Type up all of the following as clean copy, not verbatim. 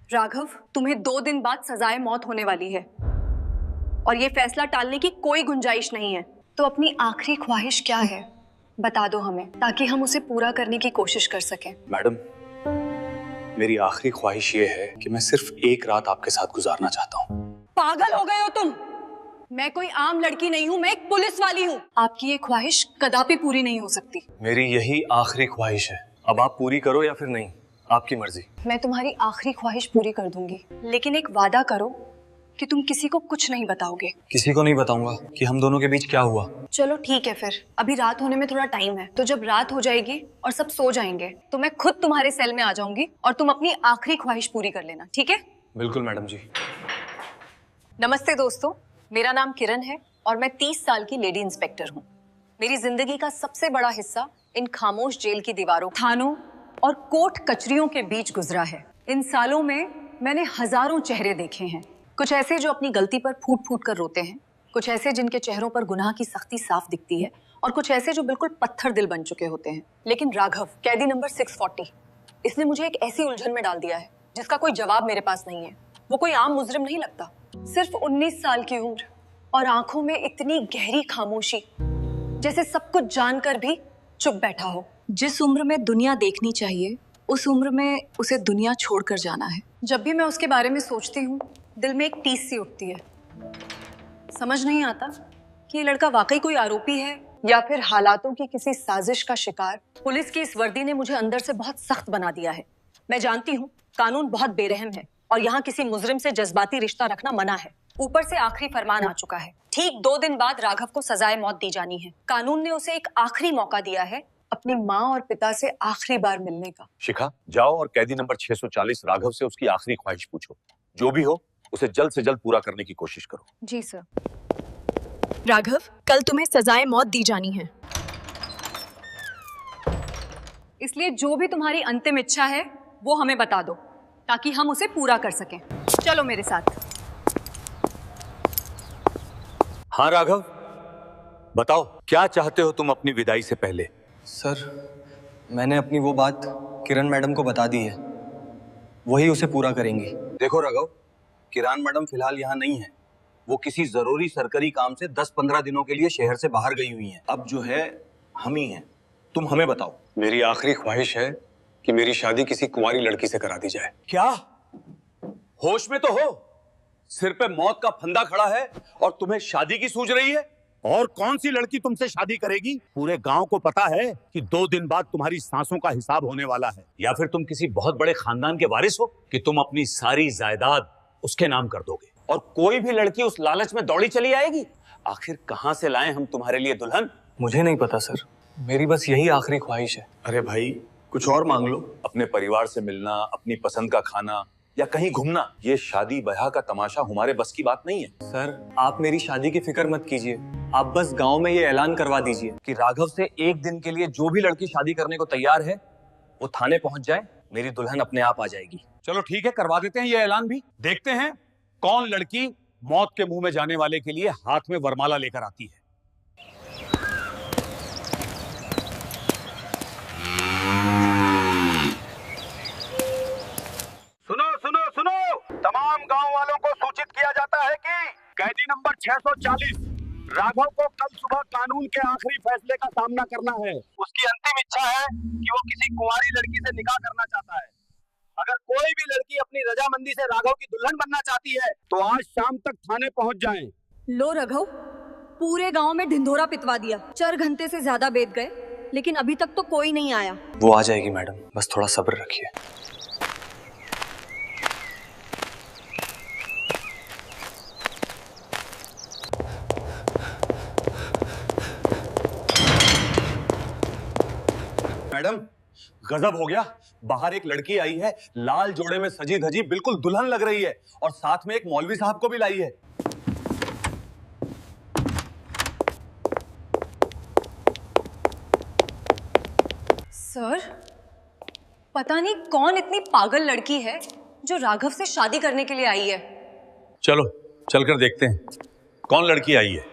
राघव, तुम्हें 2 दिन बाद सजाए मौत होने वाली है और ये फैसला टालने की कोई गुंजाइश नहीं है। तो अपनी आखिरी ख्वाहिश क्या है बता दो हमें, ताकि हम उसे पूरा करने की कोशिश कर सकें। मैडम, मेरी आखिरी ख्वाहिश ये है कि मैं सिर्फ एक रात आपके साथ गुजारना चाहता हूँ। पागल हो गए हो तुम? मैं कोई आम लड़की नहीं हूँ, मैं एक पुलिस वाली हूँ। आपकी ये ख्वाहिश कदापि पूरी नहीं हो सकती। मेरी यही आखिरी ख्वाहिश है, अब आप पूरी करो या फिर नहीं, आपकी मर्जी। मैं तुम्हारी आखिरी ख्वाहिश पूरी कर दूंगी, लेकिन एक वादा करो कि तुम किसी को कुछ नहीं बताओगे। किसी को नहीं बताऊंगा कि हम दोनों के बीच क्या हुआ। चलो ठीक है, फिर अभी रात होने में थोड़ा टाइम है, तो जब रात हो जाएगी और सब सो जाएंगे तो मैं खुद तुम्हारे सेल में आ जाऊंगी और तुम अपनी आखिरी ख्वाहिश पूरी कर लेना, ठीक है? बिल्कुल मैडम जी। नमस्ते दोस्तों, मेरा नाम किरण है और मैं 30 साल की लेडी इंस्पेक्टर हूँ। मेरी जिंदगी का सबसे बड़ा हिस्सा इन खामोश जेल की दीवारों, थानों और कोर्ट कचहरियों के बीच गुजरा है। इन सालों में मैंने हजारों चेहरे देखे हैं, कुछ ऐसे जो अपनी गलती पर फूट फूट कर रोते हैं, कुछ ऐसे जिनके चेहरों पर गुनाह की सख्ती साफ दिखती है, और कुछ ऐसे जो बिल्कुल पत्थर दिल बन चुके होते हैं। लेकिन राघव, कैदी नंबर 640, इसने मुझे एक ऐसी उलझन में डाल दिया है जिसका कोई जवाब मेरे पास नहीं है। वो कोई आम मुजरिम नहीं लगता, सिर्फ 19 साल की उम्र और आंखों में इतनी गहरी खामोशी, जैसे सब कुछ जानकर भी चुप बैठा हो। जिस उम्र में दुनिया देखनी चाहिए, उस उम्र में उसे दुनिया छोड़कर जाना है। जब भी मैं उसके बारे में सोचती हूँ, दिल में एक टीस सी उठती है। समझ नहीं आता कि ये लड़का वाकई कोई आरोपी है या फिर हालातों की किसी साजिश का शिकार। पुलिस की इस वर्दी ने मुझे अंदर से बहुत सख्त बना दिया है। मैं जानती हूँ कानून बहुत बेरहम है और यहाँ किसी मुजरिम से जज्बाती रिश्ता रखना मना है। ऊपर से आखिरी फरमान आ चुका है। ठीक 2 दिन बाद राघव को सजाए मौत दी जानी है। कानून ने उसे एक आखिरी मौका दिया है अपनी माँ और पिता से आखिरी बार मिलने का। शिखा, जाओ और कैदी नंबर 640 राघव से उसकी आखिरी ख्वाहिश पूछो। जो भी हो उसे जल्द से जल्द पूरा करने की कोशिश करो। जी सर। राघव, कल तुम्हें सजाए मौत दी जानी है, इसलिए जो भी तुम्हारी अंतिम इच्छा है वो हमें बता दो ताकि हम उसे पूरा कर सकें। चलो मेरे साथ। हाँ राघव, बताओ क्या चाहते हो तुम अपनी विदाई से पहले? सर, मैंने अपनी वो बात किरण मैडम को बता दी है, वही उसे पूरा करेंगी। देखो राघव, किरण मैडम फिलहाल यहाँ नहीं है। वो किसी जरूरी सरकारी काम से 10-15 दिनों के लिए शहर से बाहर गई हुई हैं। अब जो है हम ही हैं। तुम हमें बताओ। मेरी आखिरी ख्वाहिश है कि मेरी शादी किसी कुंवारी लड़की से करा दी जाए। क्या? होश में तो हो? सिर पे मौत का फंदा खड़ा है और तुम्हें शादी की सूझ रही है? और कौन सी लड़की तुमसे शादी करेगी? पूरे गांव को पता है कि 2 दिन बाद तुम्हारी सांसों का हिसाब होने वाला है। या फिर तुम किसी बहुत बड़े खानदान के वारिस हो कि तुम अपनी सारी जायदाद उसके नाम कर दोगे और कोई भी लड़की उस लालच में दौड़ी चली आएगी? आखिर कहां से लाएं हम तुम्हारे लिए दुल्हन? मुझे नहीं पता सर, मेरी बस यही आखिरी ख्वाहिश है। अरे भाई, कुछ और मांग लो। अपने परिवार से मिलना, अपनी पसंद का खाना या कहीं घूमना, ये शादी ब्याह का तमाशा हमारे बस की बात नहीं है। सर, आप मेरी शादी की फिक्र मत कीजिए, आप बस गांव में ये ऐलान करवा दीजिए कि राघव से एक दिन के लिए जो भी लड़की शादी करने को तैयार है वो थाने पहुंच जाए, मेरी दुल्हन अपने आप आ जाएगी। चलो ठीक है, करवा देते हैं ये ऐलान भी। देखते हैं कौन लड़की मौत के मुंह में जाने वाले के लिए हाथ में वरमाला लेकर आती है। सुनो सुनो सुनो, तमाम गांव वालों को सूचित किया जाता है कि कैदी नंबर 640 राघव को कल सुबह कानून के आखिरी फैसले का सामना करना है। उसकी अंतिम इच्छा है कि वो किसी कुंवारी लड़की से निकाह करना चाहता है। अगर कोई भी लड़की अपनी रजामंदी से राघव की दुल्हन बनना चाहती है तो आज शाम तक थाने पहुंच जाएं। लो राघव, पूरे गांव में ढिंढोरा पिटवा दिया। 4 घंटे से ज्यादा बीत गए लेकिन अभी तक तो कोई नहीं आया। वो आ जाएगी मैडम, बस थोड़ा सब्र रखिए। मैडम, गजब हो गया। बाहर एक लड़की आई है, लाल जोड़े में सजी धजी, बिल्कुल दुल्हन लग रही है और साथ में एक मौलवी साहब को भी लाई है। सर, पता नहीं कौन इतनी पागल लड़की है जो राघव से शादी करने के लिए आई है। चलो चलकर देखते हैं कौन लड़की आई है।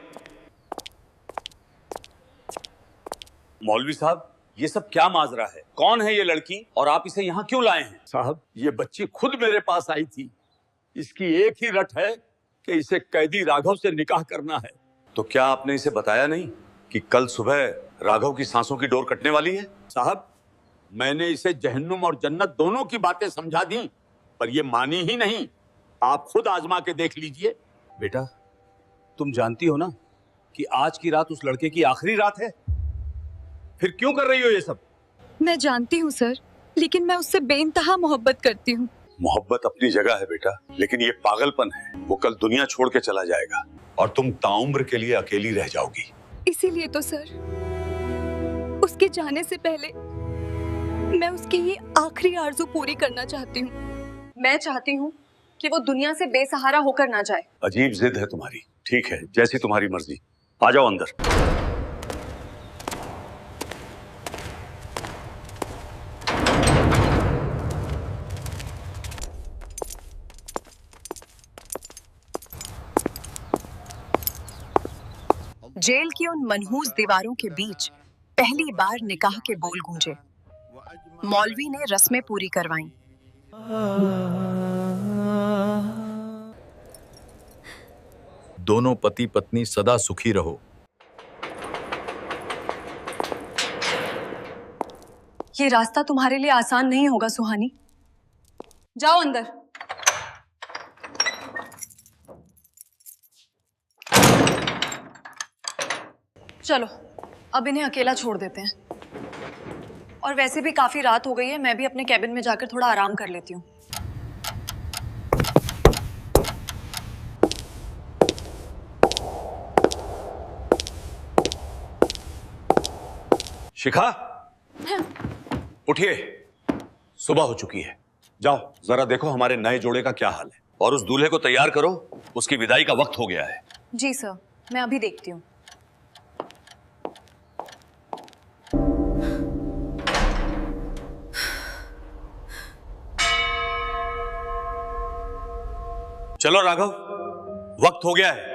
मौलवी साहब, ये सब क्या माजरा है? कौन है ये लड़की और आप इसे यहाँ क्यों लाए हैं? साहब, ये बच्ची खुद मेरे पास आई थी। इसकी एक ही रट है कि इसे कैदी राघव से निकाह करना है। तो क्या आपने इसे बताया नहीं कि कल सुबह राघव की सांसों की डोर कटने वाली है? साहब, मैंने इसे जहन्नुम और जन्नत दोनों की बातें समझा दी, पर ये मानी ही नहीं। आप खुद आजमा के देख लीजिए। बेटा, तुम जानती हो ना कि आज की रात उस लड़के की आखिरी रात है। फिर क्यों कर रही हो ये सब? मैं जानती हूँ सर, लेकिन मैं उससे बेइंतहा मोहब्बत करती हूँ। मोहब्बत अपनी जगह है बेटा, लेकिन ये पागलपन है। वो कल दुनिया छोड़ के चला जाएगा और तुम ताउम्र के लिए अकेली रह जाओगी। इसीलिए तो सर, उसके जाने से पहले मैं उसकी ये आखिरी आरज़ू पूरी करना चाहती हूँ। मैं चाहती हूँ कि वो दुनिया से बेसहारा होकर ना जाए। अजीब जिद है तुम्हारी। ठीक है, जैसी तुम्हारी मर्जी। आ जाओ अंदर। जेल की उन मनहूस दीवारों के बीच पहली बार निकाह के बोल गूंजे। मौलवी ने रस्में पूरी करवाईं। दोनों पति पत्नी सदा सुखी रहो। ये रास्ता तुम्हारे लिए आसान नहीं होगा सुहानी। जाओ अंदर। चलो, अब इन्हें अकेला छोड़ देते हैं। और वैसे भी काफी रात हो गई है, मैं भी अपने कैबिन में जाकर थोड़ा आराम कर लेती हूँ। शिखा, उठिए। सुबह हो चुकी है। जाओ जरा देखो हमारे नए जोड़े का क्या हाल है, और उस दूल्हे को तैयार करो, उसकी विदाई का वक्त हो गया है। जी सर, मैं अभी देखती हूँ। चलो राघव, वक्त हो गया है।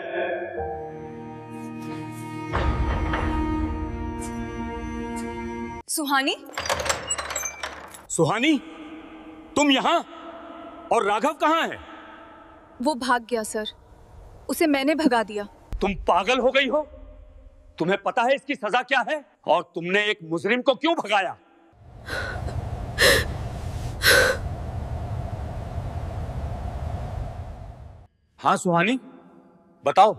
सुहानी, सुहानी, तुम यहाँ? और राघव कहाँ है? वो भाग गया सर, उसे मैंने भगा दिया। तुम पागल हो गई हो? तुम्हें पता है इसकी सजा क्या है? और तुमने एक मुजरिम को क्यों भगाया? हाँ सुहानी, बताओ,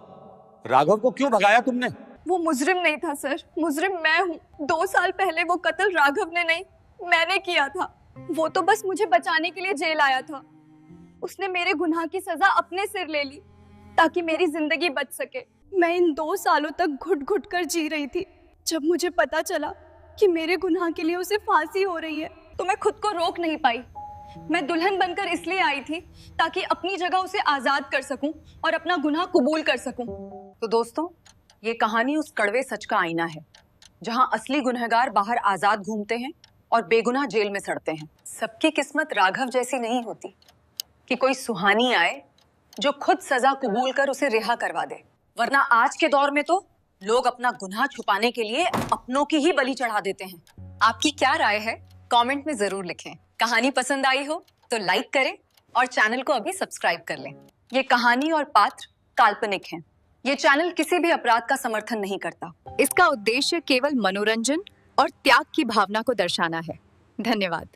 राघव को क्यों भगाया तुमने? वो मुजरिम नहीं था सर, मुजरिम मैं हूँ। 2 साल पहले वो कत्ल राघव ने नहीं, मैंने किया था। वो तो बस मुझे बचाने के लिए जेल आया था। उसने मेरे गुनाह की सजा अपने सिर ले ली ताकि मेरी जिंदगी बच सके। मैं इन 2 सालों तक घुट घुट कर जी रही थी। जब मुझे पता चला कि मेरे गुनाह के लिए उसे फांसी हो रही है, तो मैं खुद को रोक नहीं पाई। मैं दुल्हन बनकर इसलिए आई थी ताकि अपनी जगह उसे आजाद कर सकूं और अपना गुनाह कबूल कर सकूं। तो दोस्तों, ये कहानी उस कड़वे सच का आईना है, जहां असली गुनहगार बाहर आजाद घूमते हैं और बेगुनाह जेल में सड़ते हैं। सबकी किस्मत राघव जैसी नहीं होती कि कोई सुहानी आए जो खुद सजा कबूल कर उसे रिहा करवा दे, वरना आज के दौर में तो लोग अपना गुनाह छुपाने के लिए अपनों की ही बलि चढ़ा देते हैं। आपकी क्या राय है? कमेंट में जरूर लिखें। कहानी पसंद आई हो तो लाइक करें और चैनल को अभी सब्सक्राइब कर लें। ये कहानी और पात्र काल्पनिक हैं। ये चैनल किसी भी अपराध का समर्थन नहीं करता। इसका उद्देश्य केवल मनोरंजन और त्याग की भावना को दर्शाना है। धन्यवाद।